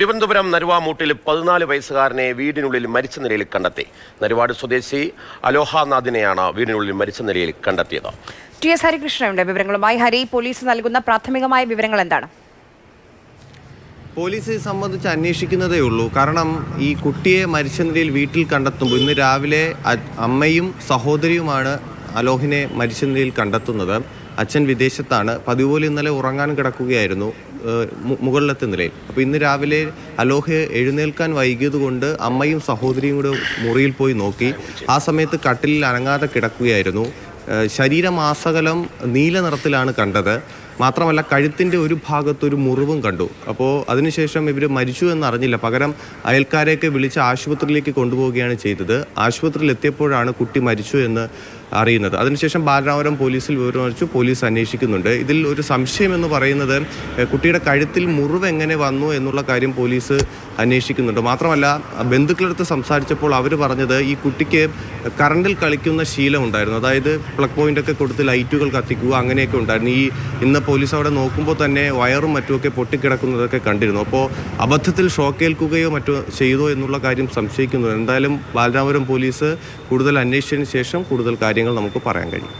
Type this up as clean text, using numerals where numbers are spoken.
തിരുവനന്തപുരം നരുവാമൂട്ടിൽ 14 വയസ്സുകാരനെ വീടിനുള്ളിൽ മരിച്ച നിലയിൽ കണ്ടെത്തി. നരുവാട് സ്വദേശി അലോഹാനാഥിനെയാണ് വീടിനുള്ളിൽ മരിച്ച നിലയിൽ കണ്ടെത്തിയത്. ടി.എസ്. ഹരികൃഷ്ണനുണ്ട് വിവരങ്ങളുമായി. ഹരി, പോലീസ് നൽകുന്ന പ്രാഥമികമായ വിവരങ്ങൾ എന്താണ്? പോലീസ് സംബന്ധിച്ച് അന്വേഷിക്കുന്നതേ ഉള്ളൂ. കാരണം ഈ കുട്ടിയെ മരിച്ച നിലയിൽ വീട്ടിൽ കണ്ടെത്തുമ്പോൾ ഇന്ന് രാവിലെ അമ്മയും സഹോദരിയുമാണ് അലോഹിനെ മരിച്ച നിലയിൽ കണ്ടെത്തുന്നത്. അച്ഛൻ വിദേശത്താണ്. പതിവ് പോലെ ഇന്നലെ ഉറങ്ങാൻ കിടക്കുകയായിരുന്നു മുകളിലത്തെ നിലയിൽ. അപ്പോൾ ഇന്ന് രാവിലെ അലോഹ് എഴുന്നേൽക്കാൻ വൈകിയതുകൊണ്ട് അമ്മയും സഹോദരിയും കൂടെ മുറിയിൽ പോയി നോക്കി. ആ സമയത്ത് കട്ടിലിൽ അനങ്ങാതെ കിടക്കുകയായിരുന്നു. ശരീരമാസകലം നീല നിറത്തിലാണ് കണ്ടത്. മാത്രമല്ല കഴുത്തിൻ്റെ ഒരു ഭാഗത്തൊരു മുറിവും കണ്ടു. അപ്പോൾ അതിനുശേഷം ഇവർ മരിച്ചു എന്നറിഞ്ഞില്ല. പകരം അയൽക്കാരെയൊക്കെ വിളിച്ച് ആശുപത്രിയിലേക്ക് കൊണ്ടുപോവുകയാണ് ചെയ്തത്. ആശുപത്രിയിൽ എത്തിയപ്പോഴാണ് കുട്ടി മരിച്ചു എന്ന് അറിയുന്നത്. അതിനുശേഷം ബാലരാമപുരം പോലീസിൽ വിവരമറിയിച്ചു. പോലീസ് അന്വേഷിക്കുന്നുണ്ട്. ഇതിൽ ഒരു സംശയം എന്ന് പറയുന്നത് കുട്ടിയുടെ കഴുത്തിൽ മുറിവ് എങ്ങനെ വന്നു എന്നുള്ള കാര്യം പോലീസ് അന്വേഷിക്കുന്നുണ്ട്. മാത്രമല്ല ബന്ധുക്കളടുത്ത് സംസാരിച്ചപ്പോൾ അവർ പറഞ്ഞത് ഈ കുട്ടിക്ക് കറണ്ടിൽ കളിക്കുന്ന ശീലം ഉണ്ടായിരുന്നു. അതായത് പ്ലഗ് പോയിൻ്റൊക്കെ കൊടുത്ത് ലൈറ്റുകൾ കത്തിക്കുക അങ്ങനെയൊക്കെ ഉണ്ടായിരുന്നു. ഇന്ന് പോലീസ് അവിടെ നോക്കുമ്പോൾ തന്നെ വയറും മറ്റുമൊക്കെ പൊട്ടിക്കിടക്കുന്നതൊക്കെ കണ്ടിരുന്നു. അപ്പോൾ അബദ്ധത്തിൽ ഷോക്കേൽക്കുകയോ മറ്റോ ചെയ്തോ എന്നുള്ള കാര്യം സംശയിക്കുന്നു. എന്തായാലും ബാലരാമപുരം പോലീസ് കൂടുതൽ അന്വേഷിച്ചതിന് ശേഷം കൂടുതൽ കാര്യങ്ങൾ നമുക്ക് പറയാൻ കഴിയും.